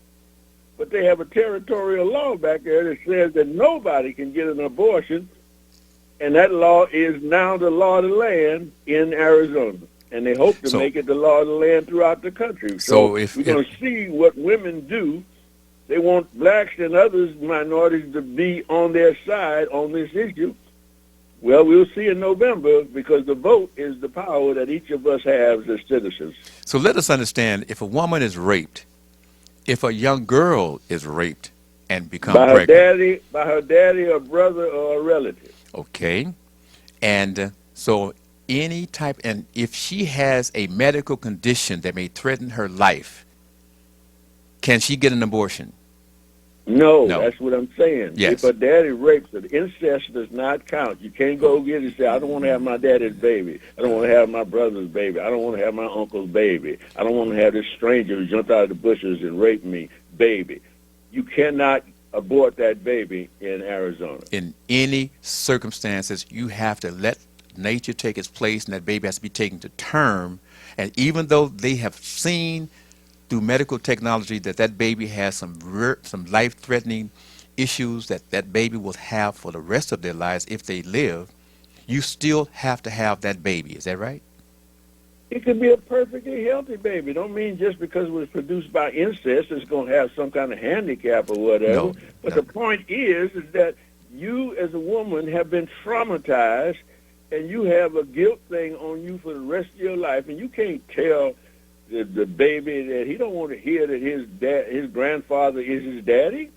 But they have a territorial law back there that says that nobody can get an abortion, and that law is now the law of the land in Arizona. And they hope to make it the law of the land throughout the country. So we're going to see what women do. They want blacks and other minorities to be on their side on this issue. Well, we'll see in November, because the vote is the power that each of us has as citizens. So let us understand, if a woman is raped, if a young girl is raped and becomes pregnant. By her daddy or brother or a relative. Okay. And so any type, and if she has a medical condition that may threaten her life, can she get an abortion? No, that's what I'm saying. Yes. If a daddy rapes her, incest does not count. You can't go get it and say, I don't want to have my daddy's baby. I don't want to have my brother's baby. I don't want to have my uncle's baby. I don't want to have this stranger who jumped out of the bushes and raped me baby. You cannot abort that baby in Arizona. In any circumstances, you have to let nature take its place, and that baby has to be taken to term. And even though they have seen through medical technology that that baby has some life-threatening issues that baby will have for the rest of their lives if they live, you still have to have that baby. Is that right? It could be a perfectly healthy baby. Don't mean just because it was produced by incest it's going to have some kind of handicap or whatever. But the point is that you as a woman have been traumatized, and you have a guilt thing on you for the rest of your life, and you can't tell the baby that he don't want to hear that his grandfather is his daddy.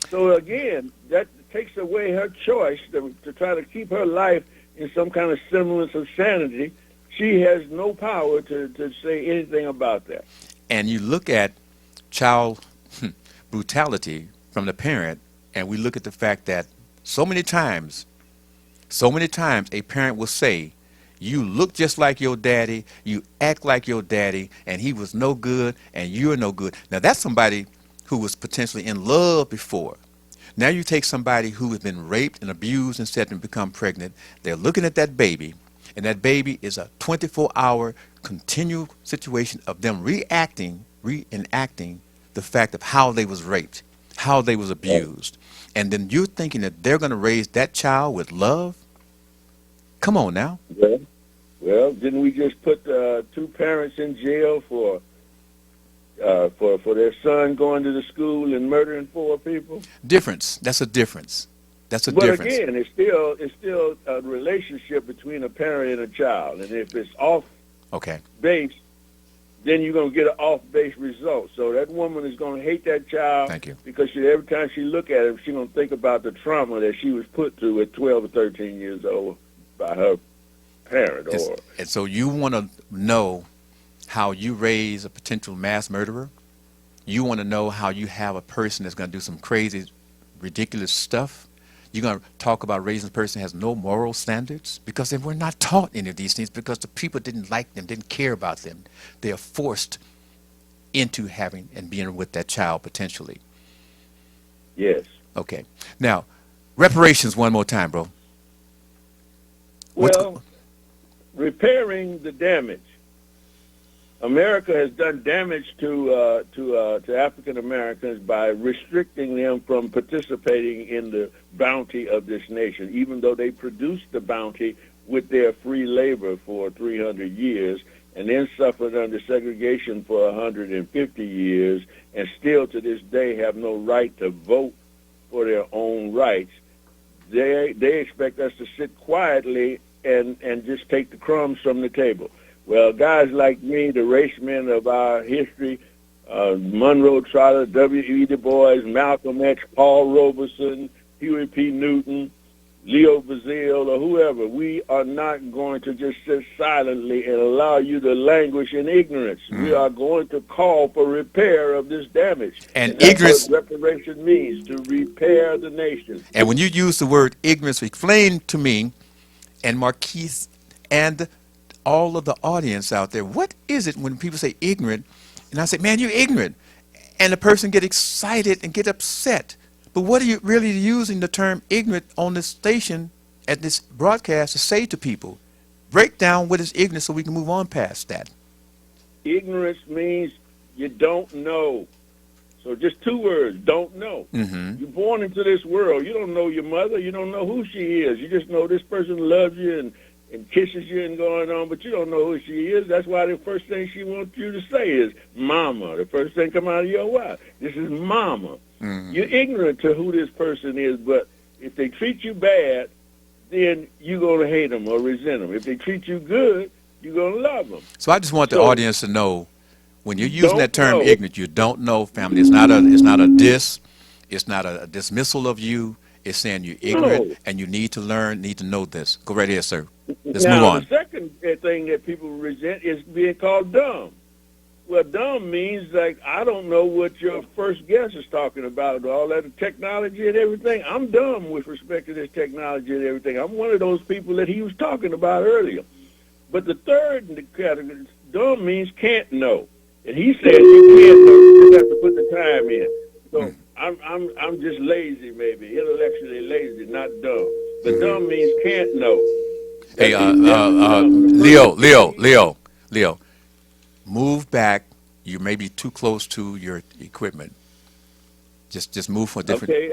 So again, that takes away her choice to try to keep her life in some kind of semblance of sanity. She has no power to say anything about that. And you look at child brutality from the parent, and we look at the fact that so many times a parent will say, you look just like your daddy, you act like your daddy, and he was no good, and you're no good. Now, that's somebody who was potentially in love before. Now you take somebody who has been raped and abused and said and become pregnant. They're looking at that baby, and that baby is a 24-hour continual situation of them reenacting the fact of how they was raped, how they was abused. And then you're thinking that they're going to raise that child with love? Come on now. Well, didn't we just put 2 parents in jail for their son going to the school and murdering 4 people? Difference. That's a difference. But again, it's still a relationship between a parent and a child, and if it's off base, then you're going to get an off-base result. So that woman is going to hate that child. Thank you. Because every time she look at him, she's going to think about the trauma that she was put through at 12 or 13 years old by her parent. And so you want to know how you raise a potential mass murderer? You want to know how you have a person that's going to do some crazy, ridiculous stuff? You're going to talk about raising a person who has no moral standards? Because they were not taught any of these things, because the people didn't like them, didn't care about them. They are forced into having and being with that child potentially. Yes. Okay. Now, reparations one more time, bro. Well, repairing the damage. America has done damage to African Americans by restricting them from participating in the bounty of this nation, even though they produced the bounty with their free labor for 300 years and then suffered under segregation for 150 years and still to this day have no right to vote for their own rights. They expect us to sit quietly and just take the crumbs from the table. Well, guys like me, the race men of our history, Monroe Trotter, W.E. Du Bois, Malcolm X, Paul Robeson, Huey P. Newton, Leo Bazille, or whoever. We are not going to just sit silently and allow you to languish in ignorance. We are going to call for repair of this damage. And that's ignorance- what reparation means, to repair the nation. And when you use the word ignorance, explain to me and Marquise and all of the audience out there, what is it when people say ignorant? And I say, man, you're ignorant. And the person get excited and get upset. But what are you really using the term ignorant on this station at this broadcast to say to people? Break down what is ignorance so we can move on past that. Ignorance means you don't know. So just two words, don't know. You're born into this world. You don't know your mother. You don't know who she is. You just know this person loves you and kisses you and going on, but you don't know who she is. That's why the first thing she wants you to say is mama. The first thing come out of your mouth. This is mama. You're ignorant to who this person is, but if they treat you bad, then you're going to hate them or resent them. If they treat you good, you're going to love them. So I just want the So- audience to know, when you're using Don't that term know. ignorant, you don't know, family. It's not a diss. It's not a dismissal of you. It's saying you're ignorant No. and you need to learn, need to know this. Go right ahead, sir. Let's Now, move on. the second thing that people resent is being called dumb. Well, dumb means like, I don't know what your first guest is talking about, all that technology and everything. I'm dumb with respect to this technology and everything. I'm one of those people that he was talking about earlier. But the third in the category, dumb means can't know. And he said you can't know, you just have to put the time in. So I'm just lazy, maybe, intellectually lazy, not dumb. But dumb means can't know. Hey, Leo, move back. You may be too close to your equipment. Just move for a different. Okay,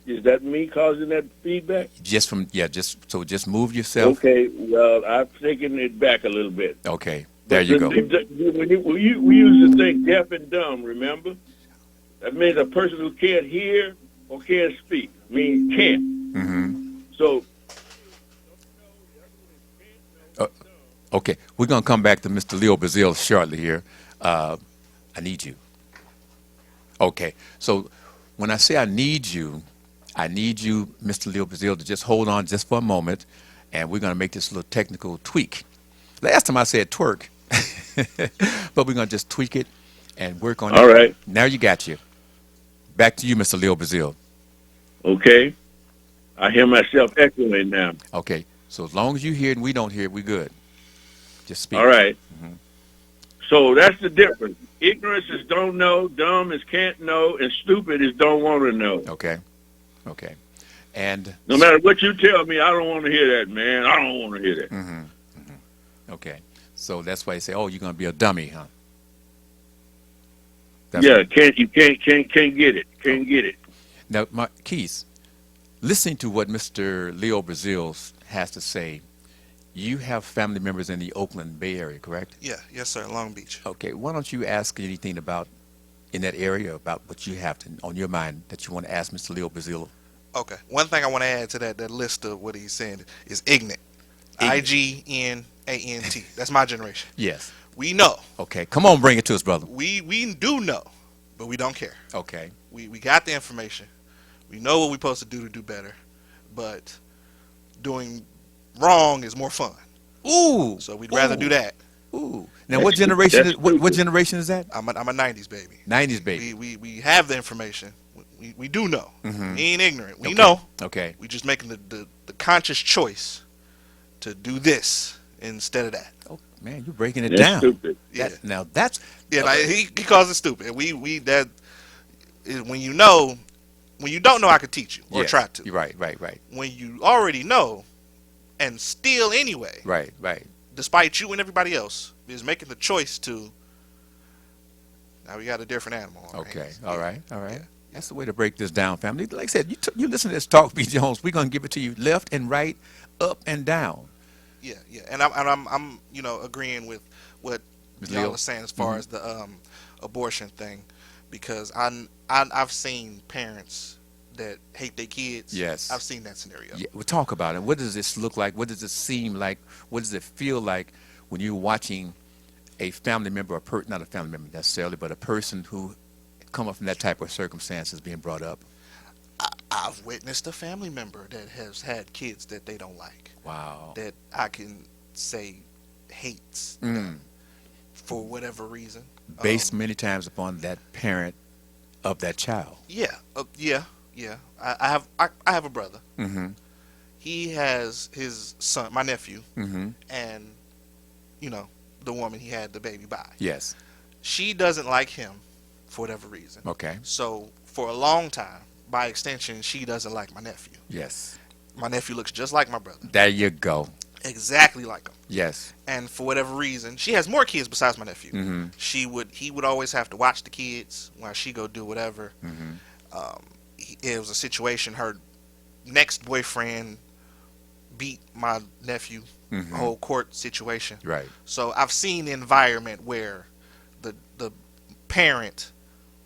is that me causing that feedback? Just move yourself. Okay, well, I've taken it back a little bit. Okay, there you go. We used to think deaf and dumb, remember? That means a person who can't hear or can't speak, means can't. So, Okay, we're gonna come back to Mr. Leo Bazille shortly here. I need you. Okay, so when I say I need you, Mr. Leo Bazille, to just hold on just for a moment, and we're gonna make this little technical tweak. Last time I said twerk, but we're gonna just tweak it and work on it. All right. Now you got you. Back to you, Mr. Leo Bazille. okay, I hear myself echoing now. Okay, so as long as you hear it and we don't hear it, we good. Just speak. All right. So that's the difference. Ignorance is don't know, dumb is can't know, and stupid is don't want to know. Okay. Okay. And No matter what you tell me, I don't want to hear that, man. I don't want to hear that. okay. So that's why you say, "Oh, you're gonna be a dummy, huh?" That's Yeah, can't get it. Can't get it. Now, Keith, listening to what Mr. Leo Bazille has to say, you have family members in the Oakland Bay Area, correct? Yeah, yes, sir. Long Beach. Okay. Why don't you ask anything about in that area about what you have on your mind that you want to ask Mr. Leo Bazille? Okay. One thing I want to add to that list of what he's saying is ignorant. IGNANT. That's my generation. Yes. We know. Okay. Come on, bring it to us, brother. We do know, but we don't care. Okay. We got the information. We know what we're supposed to do better, but doing wrong is more fun. Ooh. So we'd rather do that. Ooh. Now, what generation? That's What stupid. generation is that? I'm a 90s baby. 90s baby. We have the information. We do know. We ain't ignorant. We Okay. know. Okay. We just making the conscious choice to do this instead of that. Oh man, you're breaking it That's down. stupid. Yeah. Now that's Yeah, like, he calls it stupid. We that is when you know, when you don't know, I could teach you or yes, try to. You're right. When you already know, and still anyway, Right. despite you and everybody else, is making the choice to. Now we got a different animal. on our Okay. hands. All Yeah. right. Yeah. That's the way to break this down, family. Like I said, you listen to this talk, B. Jones. We're gonna give it to you left and right, up and down. Yeah, and I'm agreeing with what Ms. y'all Leo? are saying as far as the abortion thing, because I've seen parents that hate their kids. Yes. I've seen that scenario. Yeah, we'll talk about it. What does this look like? What does it seem like? What does it feel like when you're watching a family member, not a family member necessarily, but a person who come up from that type of circumstances being brought up? I've witnessed a family member that has had kids that they don't like, Wow. that I can say hates Mm. them for whatever reason. Based many times upon that parent of that child. Yeah, yeah. I have a brother. Mm-hmm. He has his son, my nephew, Mm-hmm. and the woman he had the baby by. Yes. She doesn't like him for whatever reason. Okay. So for a long time, by extension, she doesn't like my nephew. Yes. My nephew looks just like my brother, There you go. exactly like him. Yes. And for whatever reason, she has more kids besides my nephew. Mm-hmm. He would always have to watch the kids while she go do whatever. Mm-hmm. It was a situation. Her next boyfriend beat my nephew. Mm-hmm. Whole court situation. Right. So I've seen the environment where the parent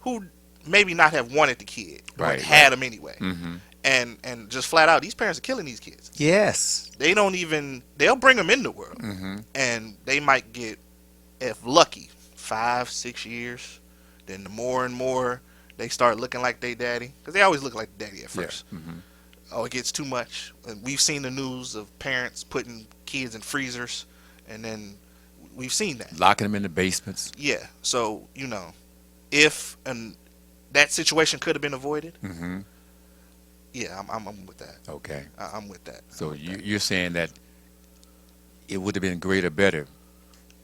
who maybe not have wanted the kid, but had them anyway, Mm-hmm. and just flat out, these parents are killing these kids. Yes. They'll bring them in the world, Mm-hmm. and they might get, if lucky, 5-6 years. Then the more and more they start looking like they daddy, because they always look like daddy at first. Yeah. Mm-hmm. Oh, it gets too much. And we've seen the news of parents putting kids in freezers, and then we've seen that. Locking them in the basements. Yeah. So if that situation could have been avoided, Mm-hmm. yeah, I'm with that. Okay. I'm with that. So you're saying that it would have been greater, better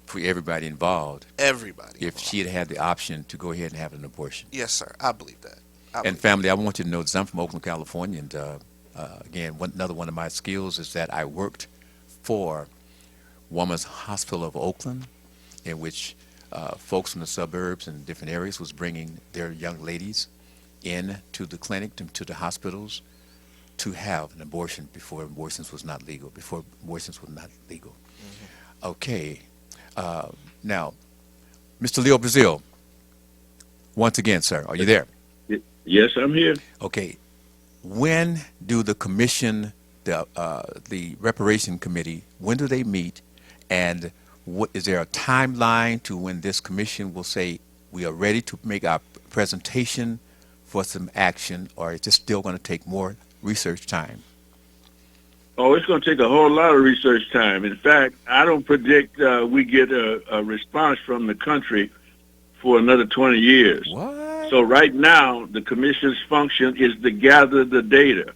for everybody involved Everybody. if she had had the option to go ahead and have an abortion. Yes, sir. I believe that. And family, I want you to know this. I'm from Oakland, California, and again, another one of my skills is that I worked for Women's Hospital of Oakland, in which folks from the suburbs and different areas was bringing their young ladies in to the clinic, to the hospitals, to have an abortion before abortions was not legal. Okay. Now, Mr. Leo Brazil, once again, sir, are you there? Yes, I'm here. Okay. When do the commission, the reparation committee, when do they meet, and what is there a timeline to when this commission will say we are ready to make our presentation for some action, or is it still going to take more research time? Oh, it's going to take a whole lot of research time. In fact, I don't predict we get a response from the country for another 20 years. What? So right now, the commission's function is to gather the data.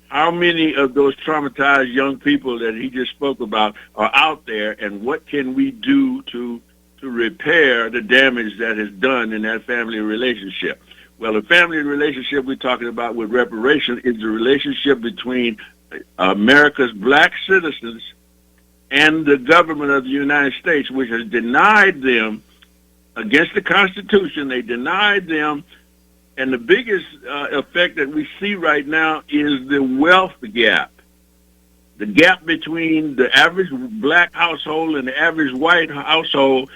How many of those traumatized young people that he just spoke about are out there, and what can we do to repair the damage that is done in that family relationship? Well, the family relationship we're talking about with reparation is the relationship between America's black citizens and the government of the United States, which has denied them against the Constitution. They denied them. And the biggest effect that we see right now is the wealth gap. The gap between the average black household and the average white household.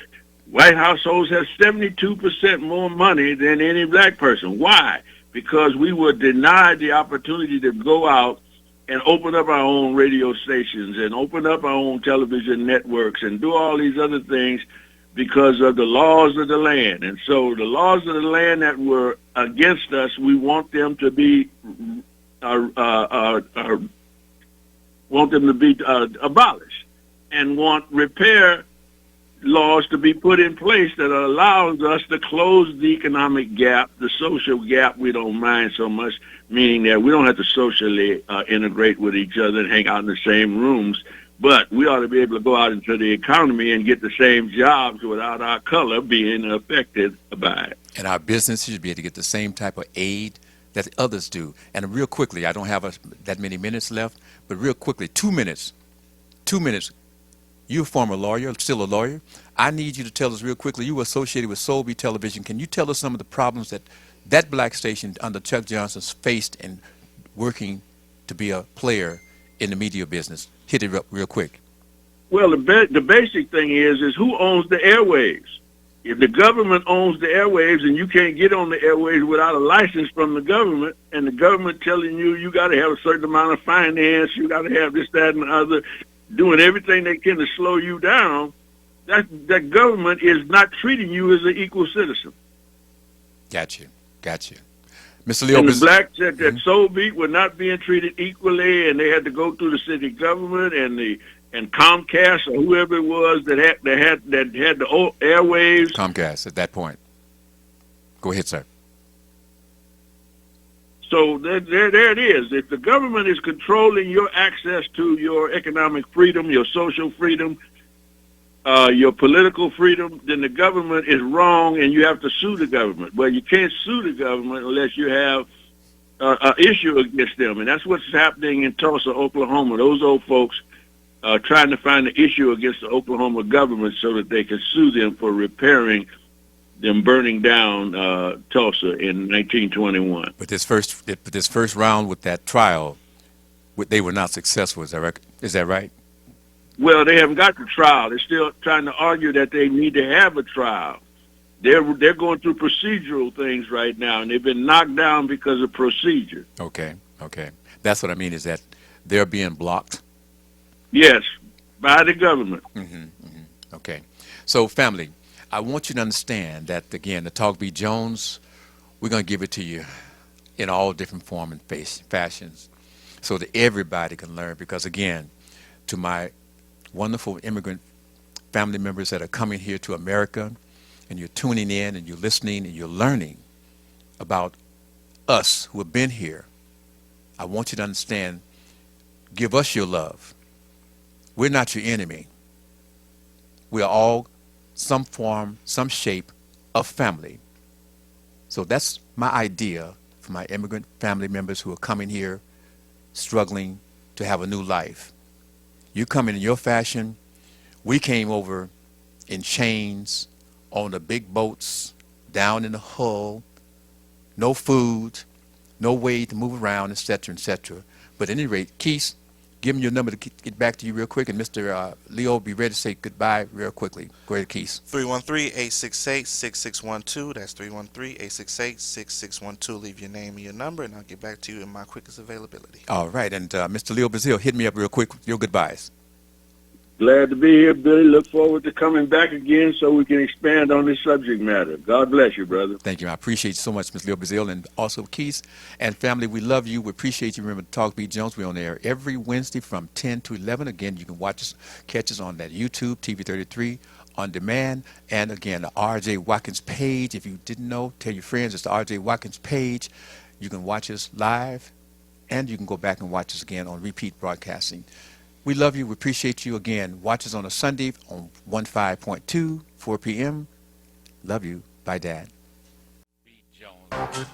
White households have 72% more money than any black person. Why? Because we were denied the opportunity to go out and open up our own radio stations and open up our own television networks and do all these other things because of the laws of the land. And so the laws of the land that were against us, we want them to be abolished, and want repair laws to be put in place that allows us to close the economic gap, the social gap we don't mind so much, meaning that we don't have to socially integrate with each other and hang out in the same rooms, but we ought to be able to go out into the economy and get the same jobs without our color being affected by it. And our businesses should be able to get the same type of aid that others do. And real quickly, I don't have that many minutes left, but real quickly, 2 minutes. 2 minutes. You're a former lawyer, still a lawyer. I need you to tell us real quickly, you were associated with Soulby Television. Can you tell us some of the problems that black station under Chuck Johnson faced in working to be a player in the media business? Hit it up real quick. Well, the basic thing is who owns the airwaves? If the government owns the airwaves and you can't get on the airwaves without a license from the government, and the government telling you got to have a certain amount of finance, you got to have this, that, and the other, doing everything they can to slow you down, that government is not treating you as an equal citizen. Got you. Mr. Leo, And the blacks at Soul Beat were not being treated equally, and they had to go through the city government and Comcast or whoever it was that had the airwaves. Comcast at that point. Go ahead, sir. So there it is. If the government is controlling your access to your economic freedom, your social freedom, your political freedom, then the government is wrong, and you have to sue the government. Well, you can't sue the government unless you have an issue against them, and that's what's happening in Tulsa, Oklahoma. Those old folks trying to find an issue against the Oklahoma government so that they can sue them for repairing them burning down Tulsa in 1921. But this first round with that trial, they were not successful. Is that right? Well, they haven't got the trial. They're still trying to argue that they need to have a trial. They're going through procedural things right now, and they've been knocked down because of procedure. Okay. That's what I mean, is that they're being blocked. Yes, by the government. Okay. So, family, I want you to understand that, again, the Talk Beat Jones, we're going to give it to you in all different form and fashions so that everybody can learn. Because, again, to my wonderful immigrant family members that are coming here to America, and you're tuning in and you're listening and you're learning about us who have been here, I want you to understand, give us your love. We're not your enemy. We are all some form, some shape of family. So that's my idea for my immigrant family members who are coming here struggling to have a new life. You come in your fashion. We came over in chains on the big boats down in the hull, no food, no way to move around, etc., etc. But at any rate, Keith, give me your number to get back to you real quick, and Mr. Leo, be ready to say goodbye real quickly. Go ahead, Keith. 313-868-6612. That's 313-868-6612. Leave your name and your number, and I'll get back to you in my quickest availability. All right, and Mr. Leo Brazil, hit me up real quick with your goodbyes. Glad to be here, Billy. Look forward to coming back again so we can expand on this subject matter. God bless you, brother. Thank you. I appreciate you so much, Mr. Leo Brazil, and also Keith and family. We love you. We appreciate you. Remember, Talk Beat Jones. We're on air every Wednesday from 10 to 11. Again, you can watch us, catch us on that YouTube, TV33, on demand. And again, the R.J. Watkins page. If you didn't know, tell your friends it's the R.J. Watkins page. You can watch us live, and you can go back and watch us again on repeat broadcasting. We love you. We appreciate you. Again, watch us on a Sunday on 15.2, 4 p.m. Love you. Bye, Dad. Jones.